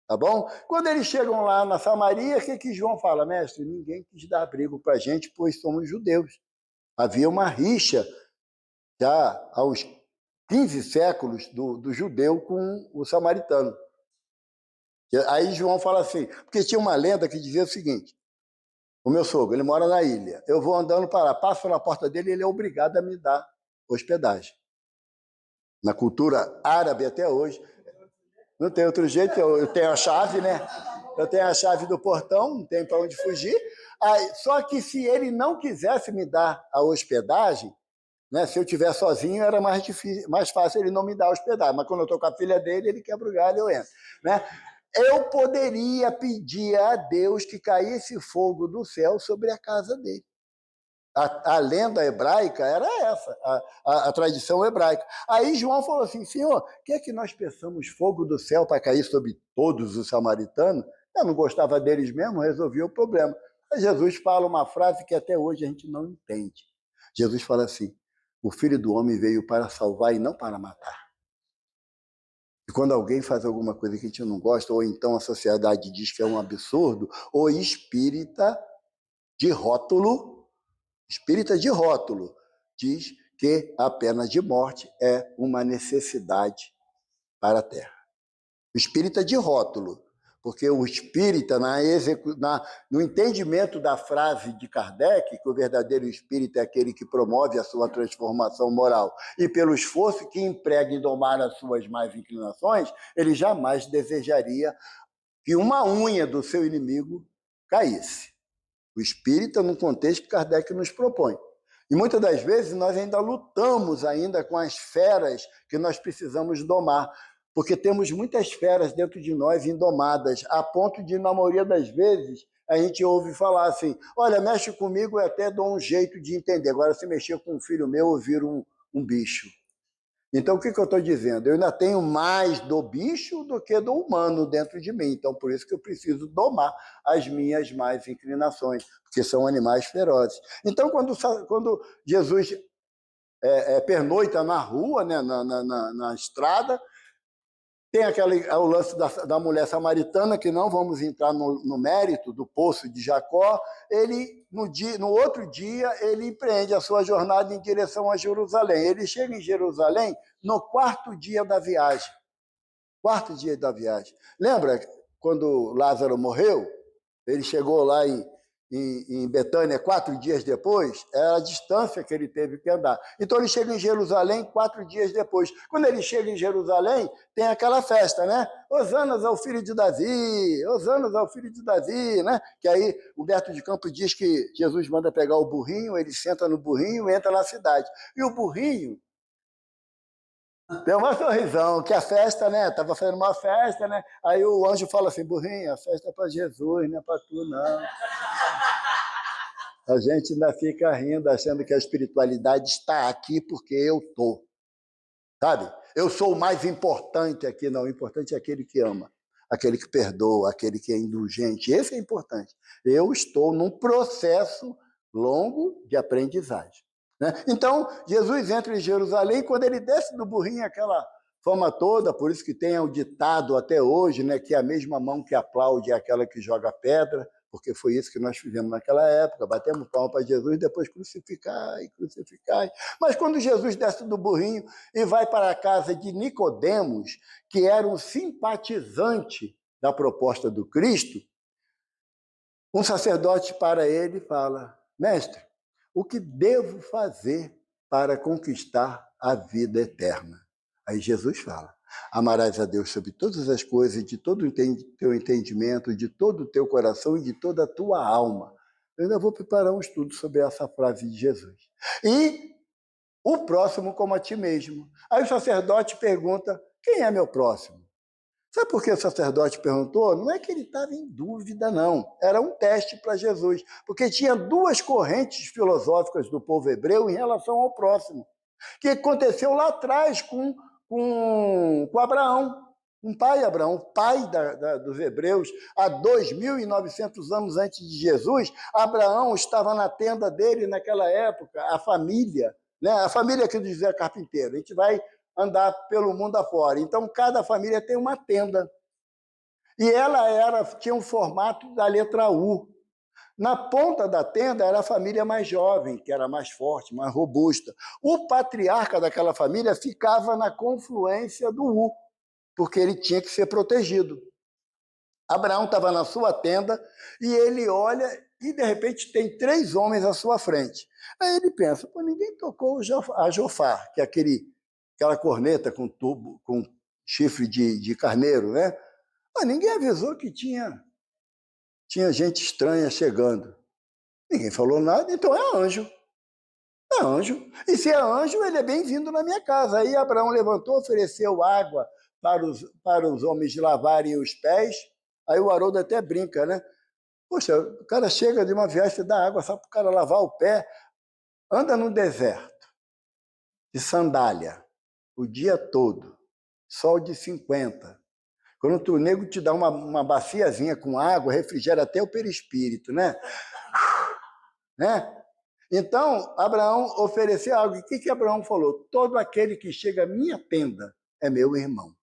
Tá bom? Quando eles chegam lá na Samaria, o que João fala? Mestre, ninguém quis dar abrigo para a gente, pois somos judeus. Havia uma rixa já aos 15 séculos do judeu com o samaritano. Aí João fala assim, porque tinha uma lenda que dizia o seguinte, o meu sogro, ele mora na ilha, eu vou andando para lá, passo na porta dele e ele é obrigado a me dar hospedagem. Na cultura árabe até hoje, não tem outro jeito, eu tenho a chave, né? Eu tenho a chave do portão, não tem para onde fugir. Aí, só que se ele não quisesse me dar a hospedagem, né, se eu estiver sozinho, era mais difícil, mais fácil ele não me dar a hospedagem. Mas quando eu estou com a filha dele, ele quebra o galho e eu entro. Né? Eu poderia pedir a Deus que caísse fogo do céu sobre a casa dele. A lenda hebraica era essa, a tradição hebraica. Aí João falou assim, Senhor, quer que nós peçamos fogo do céu para cair sobre todos os samaritanos? Eu não gostava deles mesmo, resolvia o problema. Aí Jesus fala uma frase que até hoje a gente não entende. Jesus fala assim, o Filho do Homem veio para salvar e não para matar. E quando alguém faz alguma coisa que a gente não gosta, ou então a sociedade diz que é um absurdo, o espírita de rótulo diz que a pena de morte é uma necessidade para a Terra. O espírita de rótulo, porque o espírita, no entendimento da frase de Kardec, que o verdadeiro espírita é aquele que promove a sua transformação moral, e pelo esforço que emprega em domar as suas más inclinações, ele jamais desejaria que uma unha do seu inimigo caísse. O espírita no contexto que Kardec nos propõe. E muitas das vezes nós ainda lutamos ainda com as feras que nós precisamos domar, porque temos muitas feras dentro de nós indomadas, a ponto de, na maioria das vezes, a gente ouve falar assim, olha, mexe comigo, eu até dou um jeito de entender. Agora, se mexer com um filho meu, eu viro um bicho. Então, o que eu estou dizendo? Eu ainda tenho mais do bicho do que do humano dentro de mim. Então, por isso que eu preciso domar as minhas más inclinações, porque são animais ferozes. Então, quando Jesus pernoita na rua, né, na estrada, tem o lance da mulher samaritana, que não vamos entrar no mérito do poço de Jacó. Ele, no outro dia, ele empreende a sua jornada em direção a Jerusalém. Ele chega em Jerusalém no quarto dia da viagem. Quarto dia da viagem. Lembra quando Lázaro morreu? Ele chegou lá em Betânia 4 dias depois, era a distância que ele teve que andar. Então ele chega em Jerusalém 4 dias depois. Quando ele chega em Jerusalém, tem aquela festa, né? Hosanas ao filho de Davi, Hosanas ao filho de Davi, né? Que aí Humberto de Campos diz que Jesus manda pegar o burrinho, ele senta no burrinho e entra na cidade. E o burrinho deu uma sorrisão, que a festa, né? Estava fazendo uma festa, né? Aí o anjo fala assim, burrinho, a festa é para Jesus, não é para tu, não. A gente ainda fica rindo, achando que a espiritualidade está aqui porque eu estou. Sabe? Eu sou o mais importante aqui. Não, o importante é aquele que ama, aquele que perdoa, aquele que é indulgente. Esse é importante. Eu estou num processo longo de aprendizagem. Né? Então, Jesus entra em Jerusalém, quando ele desce do burrinho, aquela fama toda, por isso que tem o ditado até hoje, né, que a mesma mão que aplaude é aquela que joga pedra, porque foi isso que nós fizemos naquela época, batemos palma para Jesus, depois crucificai, crucificai. Mas quando Jesus desce do burrinho e vai para a casa de Nicodemos, que era um simpatizante da proposta do Cristo, um sacerdote para ele fala, mestre, o que devo fazer para conquistar a vida eterna? Aí Jesus fala, amarás a Deus sobre todas as coisas, de todo o teu entendimento, de todo o teu coração e de toda a tua alma. Eu ainda vou preparar um estudo sobre essa frase de Jesus. E o próximo como a ti mesmo. Aí o sacerdote pergunta, quem é meu próximo? Sabe por que o sacerdote perguntou? Não é que ele estava em dúvida, não. Era um teste para Jesus, porque tinha duas correntes filosóficas do povo hebreu em relação ao próximo, que aconteceu lá atrás com Abraão, Abraão, pai dos hebreus, há 2.900 anos antes de Jesus. Abraão estava na tenda dele naquela época, a família, né? A família que dizia carpinteiro. A gente vai andar pelo mundo afora. Então, cada família tem uma tenda. E ela tinha um formato da letra U. Na ponta da tenda era a família mais jovem, que era mais forte, mais robusta. O patriarca daquela família ficava na confluência do U, porque ele tinha que ser protegido. Abraão estava na sua tenda e ele olha e, de repente, tem 3 homens à sua frente. Aí ele pensa, pô, ninguém tocou a jofar, que é aquela corneta com tubo, com chifre de carneiro, né? Mas ninguém avisou que tinha gente estranha chegando. Ninguém falou nada, então é anjo. É anjo. E se é anjo, ele é bem-vindo na minha casa. Aí Abraão levantou, ofereceu água para os homens lavarem os pés. Aí o Haroldo até brinca, né? Poxa, o cara chega de uma viagem e dá água só para o cara lavar o pé. Anda no deserto, de sandália, o dia todo, sol de 50. Quando o nego te dá uma baciazinha com água, refrigera até o perispírito, né? Né? Então, Abraão ofereceu algo. E o que Abraão falou? Todo aquele que chega à minha tenda é meu irmão.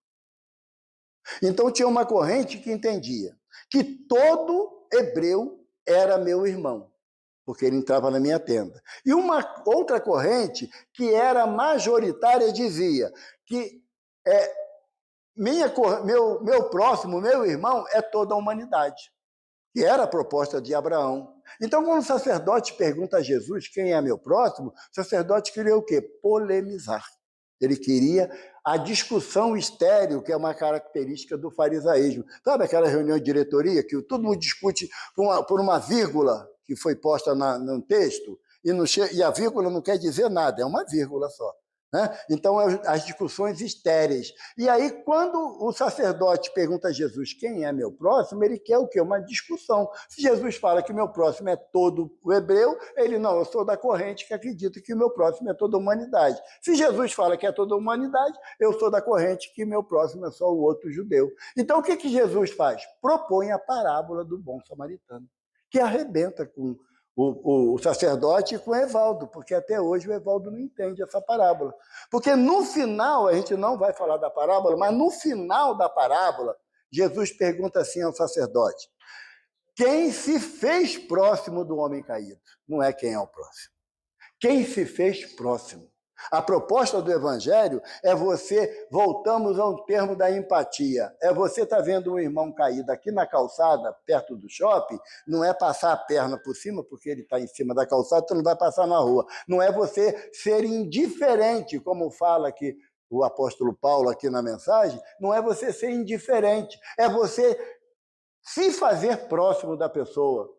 Então, tinha uma corrente que entendia que todo hebreu era meu irmão, porque ele entrava na minha tenda. E uma outra corrente, que era majoritária, dizia que meu próximo, meu irmão, é toda a humanidade, que era a proposta de Abraão. Então, quando o sacerdote pergunta a Jesus quem é meu próximo, o sacerdote queria o quê? Polemizar. Ele queria a discussão estéril, que é uma característica do farisaísmo. Sabe aquela reunião de diretoria que todo mundo discute por uma vírgula que foi posta no texto, e a vírgula não quer dizer nada, é uma vírgula só. Né? Então, as discussões estéreis. E aí, quando o sacerdote pergunta a Jesus quem é meu próximo, ele quer o quê? Uma discussão. Se Jesus fala que meu próximo é todo o hebreu, ele não, eu sou da corrente que acredita que o meu próximo é toda a humanidade. Se Jesus fala que é toda a humanidade, eu sou da corrente que meu próximo é só o outro judeu. Então, o que Jesus faz? Propõe a parábola do bom samaritano, que arrebenta com o sacerdote e com o Evaldo, porque até hoje o Evaldo não entende essa parábola. Porque no final, a gente não vai falar da parábola, mas no final da parábola, Jesus pergunta assim ao sacerdote: quem se fez próximo do homem caído? Não é quem é o próximo. Quem se fez próximo? A proposta do Evangelho é você, voltamos ao termo da empatia, é você estar vendo um irmão caído aqui na calçada, perto do shopping, não é passar a perna por cima, porque ele está em cima da calçada, então não vai passar na rua. Não é você ser indiferente, como fala aqui o apóstolo Paulo aqui na mensagem, não é você ser indiferente, é você se fazer próximo da pessoa.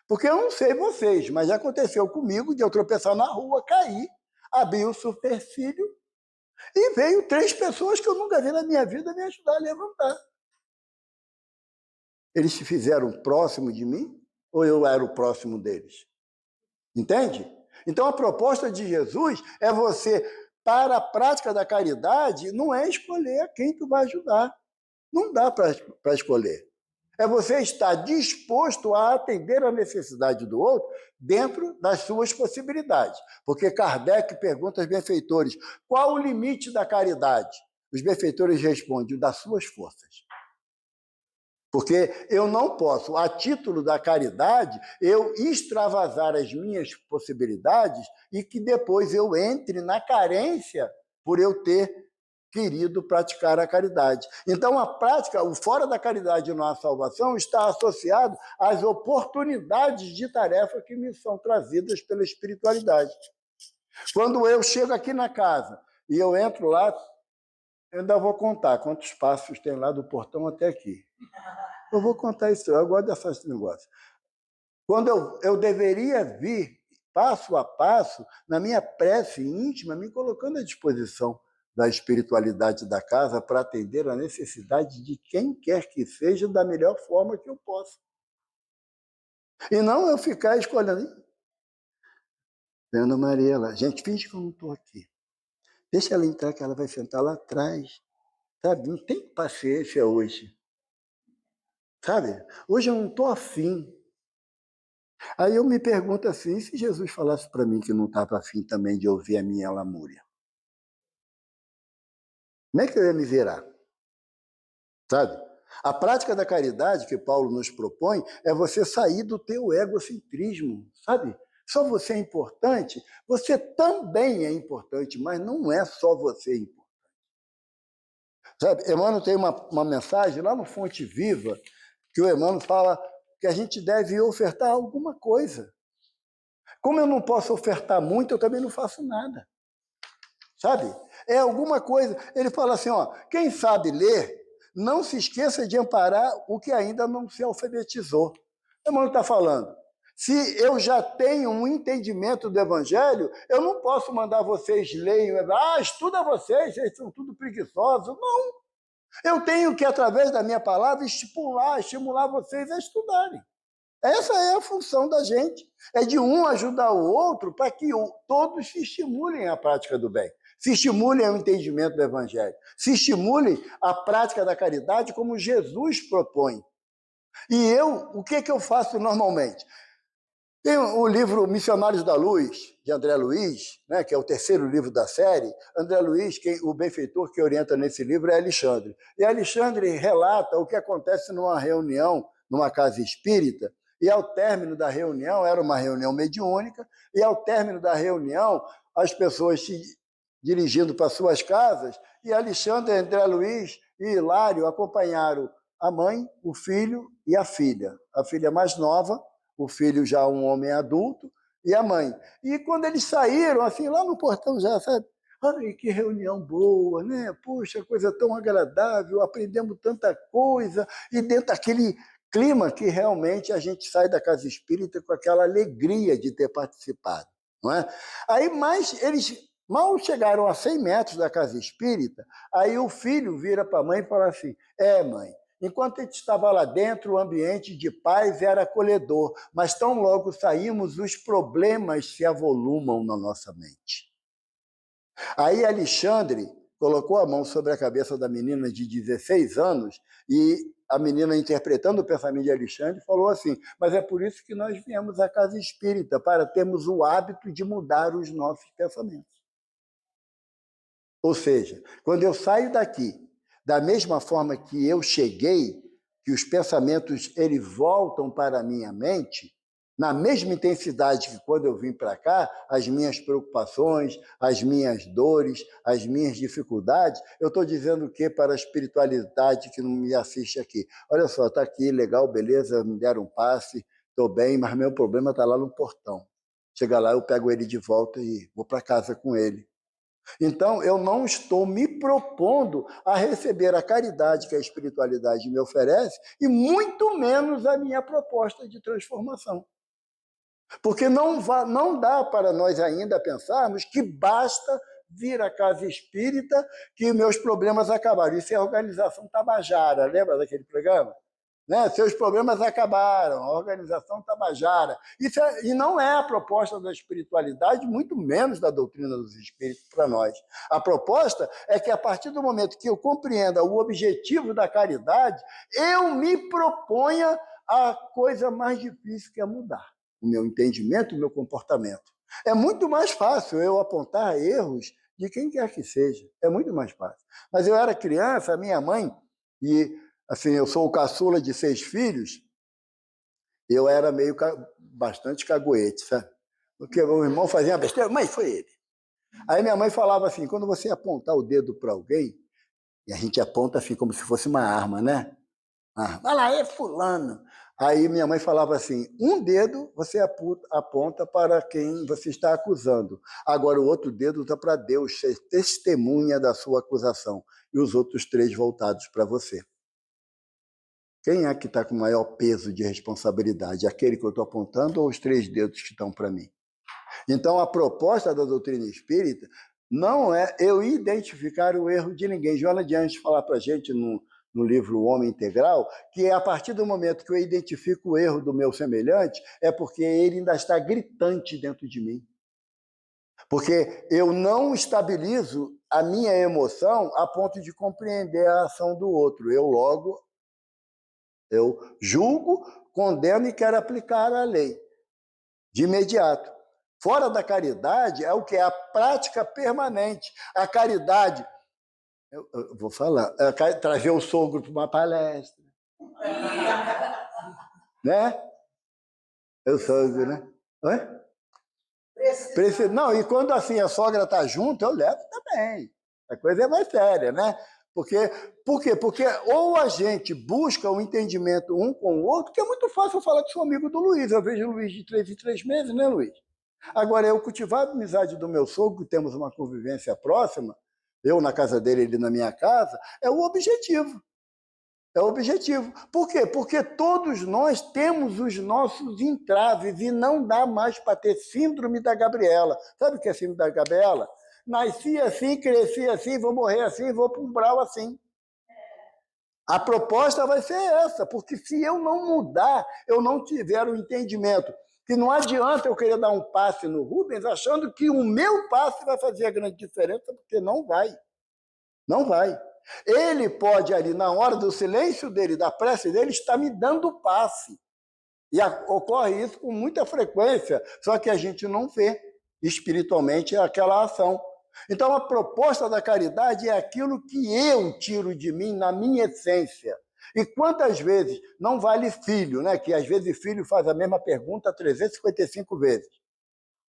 Porque eu não sei vocês, mas já aconteceu comigo de eu tropeçar na rua, cair, abrir o supercílio e veio 3 pessoas que eu nunca vi na minha vida me ajudar a levantar. Eles se fizeram próximo de mim ou eu era o próximo deles? Entende? Então a proposta de Jesus é você, para a prática da caridade, não é escolher a quem tu vai ajudar. Não dá para escolher. É você estar disposto a atender a necessidade do outro dentro das suas possibilidades. Porque Kardec pergunta aos benfeitores, qual o limite da caridade? Os benfeitores respondem, das suas forças. Porque eu não posso, a título da caridade, eu extravasar as minhas possibilidades e que depois eu entre na carência por eu ter querido praticar a caridade. Então, a prática, o fora da caridade na salvação está associado às oportunidades de tarefa que me são trazidas pela espiritualidade. Quando eu chego aqui na casa e eu entro lá, eu ainda vou contar quantos passos tem lá do portão até aqui. Eu vou contar isso, eu gosto desses negócios. Quando eu deveria vir passo a passo, na minha prece íntima, me colocando à disposição da espiritualidade da casa para atender a necessidade de quem quer que seja da melhor forma que eu possa. E não eu ficar escolhendo. Ana Maria lá, gente, finge que eu não estou aqui. Deixa ela entrar que ela vai sentar lá atrás. Sabe, não tem paciência hoje. Sabe, hoje eu não estou afim. Aí eu me pergunto assim, e se Jesus falasse para mim que não estava afim também de ouvir a minha lamúria? Como é que eu ia me virar? Sabe? A prática da caridade que Paulo nos propõe é você sair do teu egocentrismo, sabe? Só você é importante, você também é importante, mas não é só você importante. Sabe? Emmanuel tem uma mensagem lá no Fonte Viva que o Emmanuel fala que a gente deve ofertar alguma coisa. Como eu não posso ofertar muito, eu também não faço nada. Sabe? É alguma coisa. Ele fala assim, ó, quem sabe ler, não se esqueça de amparar o que ainda não se alfabetizou. O Emmanuel está falando. Se eu já tenho um entendimento do Evangelho, eu não posso mandar vocês lerem, estuda vocês são tudo preguiçosos. Não. Eu tenho que, através da minha palavra, estimular vocês a estudarem. Essa é a função da gente. É de um ajudar o outro para que todos se estimulem à prática do bem, se estimulem ao entendimento do Evangelho, se estimulem à prática da caridade como Jesus propõe. E o que eu faço normalmente? Tem o livro Missionários da Luz, de André Luiz, né, que é o terceiro livro da série. André Luiz, o benfeitor que orienta nesse livro é Alexandre. E Alexandre relata o que acontece numa reunião, numa casa espírita, e ao término da reunião, era uma reunião mediúnica, e ao término da reunião, as pessoas se dirigindo para suas casas, e Alexandre, André Luiz e Hilário acompanharam a mãe, o filho e a filha mais nova, o filho já um homem adulto, e a mãe. E quando eles saíram, assim, lá no portão já, sabe? Ai, que reunião boa, né? Puxa, coisa tão agradável, aprendemos tanta coisa, e dentro daquele clima que realmente a gente sai da casa espírita com aquela alegria de ter participado, não é? Aí, mas eles mal chegaram a 100 metros da casa espírita, aí o filho vira para a mãe e fala assim, mãe, enquanto a gente estava lá dentro, o ambiente de paz era acolhedor, mas tão logo saímos, os problemas se avolumam na nossa mente. Aí Alexandre colocou a mão sobre a cabeça da menina de 16 anos e a menina, interpretando o pensamento de Alexandre, falou assim, mas é por isso que nós viemos à casa espírita, para termos o hábito de mudar os nossos pensamentos. Ou seja, quando eu saio daqui, da mesma forma que eu cheguei, que os pensamentos eles voltam para a minha mente, na mesma intensidade que quando eu vim para cá, as minhas preocupações, as minhas dores, as minhas dificuldades, eu estou dizendo o quê para a espiritualidade que não me assiste aqui? Olha só, está aqui, legal, beleza, me deram um passe, estou bem, mas meu problema está lá no portão. Chega lá, eu pego ele de volta e vou para casa com ele. Então, eu não estou me propondo a receber a caridade que a espiritualidade me oferece e muito menos a minha proposta de transformação. Porque não dá para nós ainda pensarmos que basta vir à casa espírita que meus problemas acabaram. Isso é a organização Tabajara, lembra daquele programa? Né? Seus problemas acabaram, a organização Tabajara. E não é a proposta da espiritualidade, muito menos da doutrina dos espíritos para nós. A proposta é que, a partir do momento que eu compreenda o objetivo da caridade, eu me proponha a coisa mais difícil, que é mudar o meu entendimento, o meu comportamento. É muito mais fácil eu apontar erros de quem quer que seja. É muito mais fácil. Mas eu era criança, a minha mãe, e assim, eu sou o caçula de 6 filhos, eu era bastante caguete, sabe? Porque o irmão fazia uma besteira, mas foi ele. Aí minha mãe falava assim, quando você apontar o dedo para alguém, e a gente aponta assim como se fosse uma arma, né? Vai lá, é fulano. Aí minha mãe falava assim, um dedo você aponta para quem você está acusando. Agora o outro dedo está para Deus, ser testemunha da sua acusação. E os outros 3 voltados para você. Quem é que está com o maior peso de responsabilidade? Aquele que eu estou apontando ou os 3 dedos que estão para mim? Então, a proposta da doutrina espírita não é eu identificar o erro de ninguém. Joana de Anjos fala para a gente no livro O Homem Integral, que a partir do momento que eu identifico o erro do meu semelhante, é porque ele ainda está gritante dentro de mim. Porque eu não estabilizo a minha emoção a ponto de compreender a ação do outro. Eu julgo, condeno e quero aplicar a lei de imediato. Fora da caridade é o que? É a prática permanente. A caridade, eu vou falar, trazer o sogro para uma palestra. Né? Eu sogro, né? Oi? Não, e quando assim a sogra está junto, eu levo também. A coisa é mais séria, né? Porque, por quê? Porque ou a gente busca o entendimento um com o outro, que é muito fácil eu falar que sou amigo do Luiz. Eu vejo o Luiz de 3 em 3 meses, né, Luiz? Agora, eu cultivar a amizade do meu sogro, que temos uma convivência próxima, eu na casa dele, ele na minha casa, é o objetivo. É o objetivo. Por quê? Porque todos nós temos os nossos entraves e não dá mais para ter síndrome da Gabriela. Sabe o que é síndrome da Gabriela? Nasci assim, cresci assim, vou morrer assim, vou para um umbral assim. A proposta vai ser essa, porque se eu não mudar, eu não tiver o entendimento que não adianta eu querer dar um passe no Rubens achando que o meu passe vai fazer a grande diferença, porque não vai. Não vai. Ele pode ali, na hora do silêncio dele, da prece dele, estar me dando passe. E ocorre isso com muita frequência, só que a gente não vê espiritualmente aquela ação. Então, a proposta da caridade é aquilo que eu tiro de mim, na minha essência. E quantas vezes, não vale filho, né? Que às vezes filho faz a mesma pergunta 355 vezes.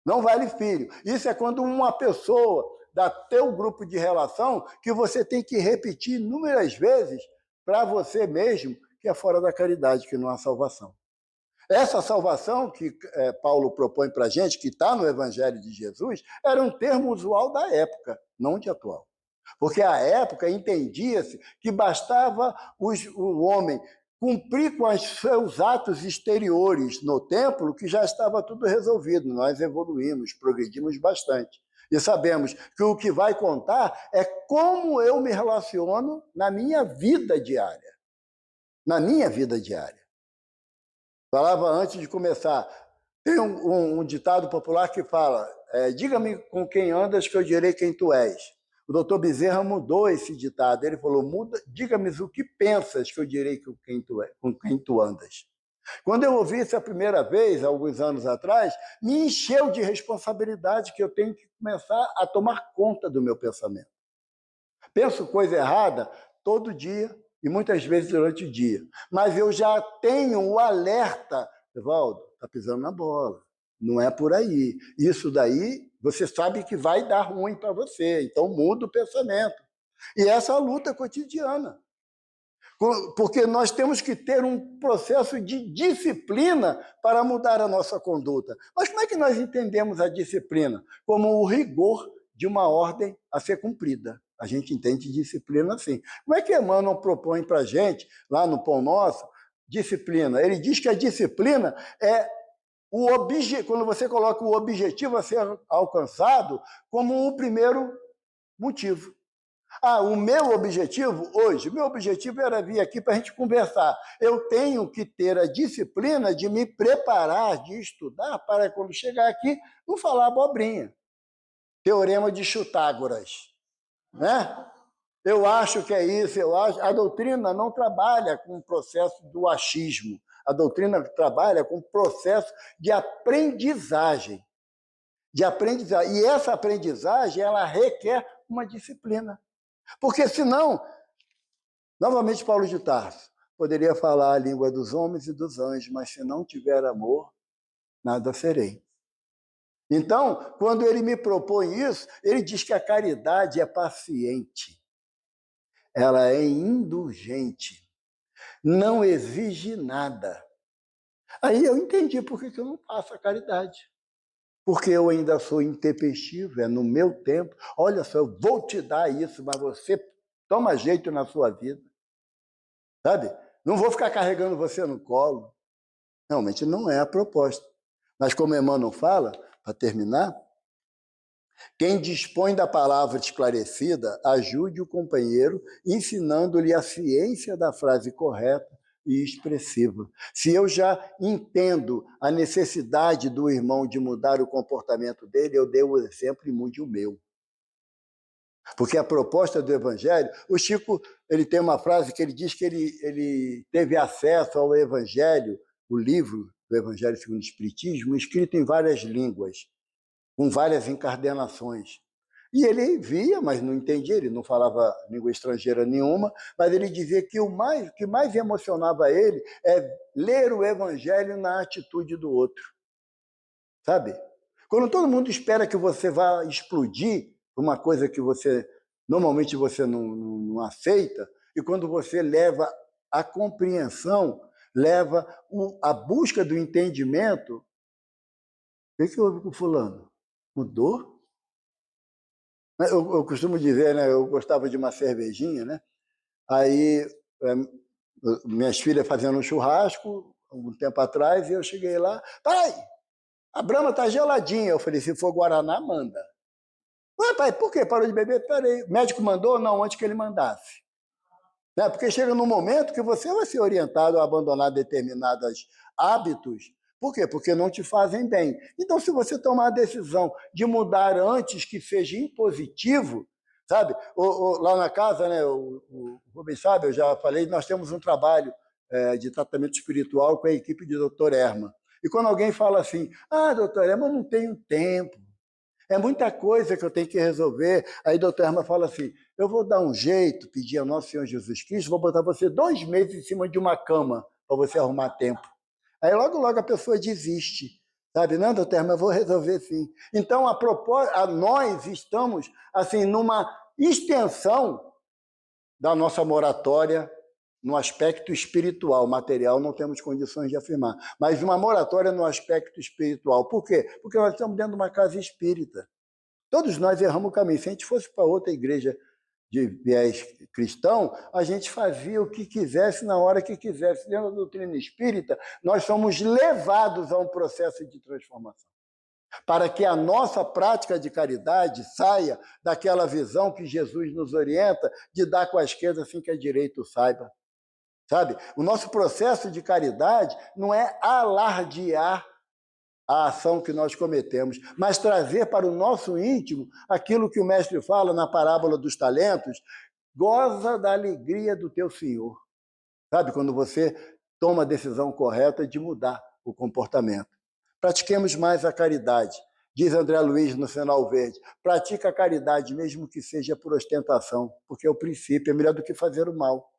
Não vale filho. Isso é quando uma pessoa dá teu grupo de relação que você tem que repetir inúmeras vezes para você mesmo, que é fora da caridade, que não há salvação. Essa salvação que Paulo propõe para a gente, que está no Evangelho de Jesus, era um termo usual da época, não de atual. Porque à época entendia-se que bastava o homem cumprir com os seus atos exteriores no templo, que já estava tudo resolvido. Nós evoluímos, progredimos bastante. E sabemos que o que vai contar é como eu me relaciono na minha vida diária. Na minha vida diária. Falava antes de começar, tem um ditado popular que fala, diga-me com quem andas que eu direi quem tu és. O doutor Bezerra mudou esse ditado, ele falou, diga-me o que pensas que eu direi com quem tu andas. Quando eu ouvi isso a primeira vez, alguns anos atrás, me encheu de responsabilidade que eu tenho que começar a tomar conta do meu pensamento. Penso coisa errada todo dia e muitas vezes durante o dia. Mas eu já tenho o alerta. Evaldo, está pisando na bola. Não é por aí. Isso daí, você sabe que vai dar ruim para você. Então, muda o pensamento. E essa é a luta cotidiana. Porque nós temos que ter um processo de disciplina para mudar a nossa conduta. Mas como é que nós entendemos a disciplina? Como o rigor de uma ordem a ser cumprida. A gente entende disciplina assim. Como é que Emmanuel propõe para a gente, lá no Pão Nosso, disciplina? Ele diz que a disciplina é quando você coloca o objetivo a ser alcançado como o primeiro motivo. O meu objetivo hoje, meu objetivo era vir aqui para a gente conversar. Eu tenho que ter a disciplina de me preparar, de estudar, para quando chegar aqui, não falar abobrinha. Teorema de Chutágoras, né? Eu acho que é isso, eu acho. A doutrina não trabalha com o processo do achismo. A doutrina trabalha com o processo de aprendizagem. De aprendizagem. E essa aprendizagem, ela requer uma disciplina. Porque senão, novamente Paulo de Tarso, poderia falar a língua dos homens e dos anjos, mas se não tiver amor, nada serei. Então, quando ele me propõe isso, ele diz que a caridade é paciente, ela é indulgente, não exige nada. Aí eu entendi por que eu não faço a caridade. Porque eu ainda sou intempestivo, é no meu tempo. Olha só, eu vou te dar isso, mas você toma jeito na sua vida. Sabe? Não vou ficar carregando você no colo. Realmente não é a proposta. Mas como Emmanuel fala, para terminar, quem dispõe da palavra esclarecida, ajude o companheiro, ensinando-lhe a ciência da frase correta e expressiva. Se eu já entendo a necessidade do irmão de mudar o comportamento dele, eu dei o exemplo e mude o meu. Porque a proposta do Evangelho, o Chico ele tem uma frase que ele diz que ele teve acesso ao Evangelho, o livro do Evangelho segundo o Espiritismo, escrito em várias línguas, com várias encardenações. E ele via, mas não entendia, ele não falava língua estrangeira nenhuma, mas ele dizia que o que mais emocionava ele é ler o Evangelho na atitude do outro. Sabe? Quando todo mundo espera que você vá explodir uma coisa que você Normalmente você não aceita, e quando você leva a compreensão, leva a busca do entendimento, o que houve com o fulano? Mudou? Eu costumo dizer, né? Eu gostava de uma cervejinha, né? Aí minhas filhas fazendo um churrasco, algum tempo atrás, e eu cheguei lá, pai, a Brahma tá geladinha. Eu falei, se for Guaraná, manda. Ué, pai, por quê? Parou de beber? Peraí, o médico mandou? Não, antes que ele mandasse. Né? Porque chega num momento que você vai ser orientado a abandonar determinados hábitos. Por quê? Porque não te fazem bem. Então, se você tomar a decisão de mudar antes que seja impositivo, sabe? Lá na casa, né, o Rubens sabe, eu já falei, nós temos um trabalho de tratamento espiritual com a equipe de Dr. Erma. E quando alguém fala assim, doutor Erma, eu não tenho tempo, é muita coisa que eu tenho que resolver. Aí o doutor Erma fala assim, eu vou dar um jeito, pedir ao nosso Senhor Jesus Cristo, vou botar você 2 meses em cima de uma cama para você arrumar tempo. Aí logo, logo a pessoa desiste. Sabe, não, doutor Erma, eu vou resolver sim. Então, nós estamos assim numa extensão da nossa moratória no aspecto espiritual, material, não temos condições de afirmar, mas uma moratória no aspecto espiritual. Por quê? Porque nós estamos dentro de uma casa espírita. Todos nós erramos o caminho. Se a gente fosse para outra igreja de viés cristão, a gente fazia o que quisesse na hora que quisesse. Dentro da doutrina espírita, nós somos levados a um processo de transformação, para que a nossa prática de caridade saia daquela visão que Jesus nos orienta de dar com a esquerda assim que a direita o saiba. Sabe? O nosso processo de caridade não é alardear a ação que nós cometemos, mas trazer para o nosso íntimo aquilo que o mestre fala na parábola dos talentos, goza da alegria do teu Senhor. Sabe? Quando você toma a decisão correta de mudar o comportamento. Pratiquemos mais a caridade. Diz André Luiz no Sinal Verde, pratica a caridade mesmo que seja por ostentação, porque o princípio é melhor do que fazer o mal.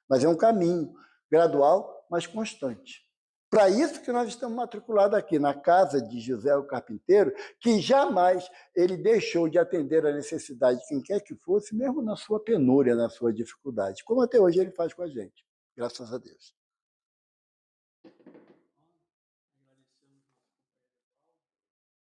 Mas é um caminho gradual, mas constante. Para isso que nós estamos matriculados aqui, na casa de José o Carpinteiro, que jamais ele deixou de atender a necessidade de quem quer que fosse, mesmo na sua penúria, na sua dificuldade, como até hoje ele faz com a gente, graças a Deus.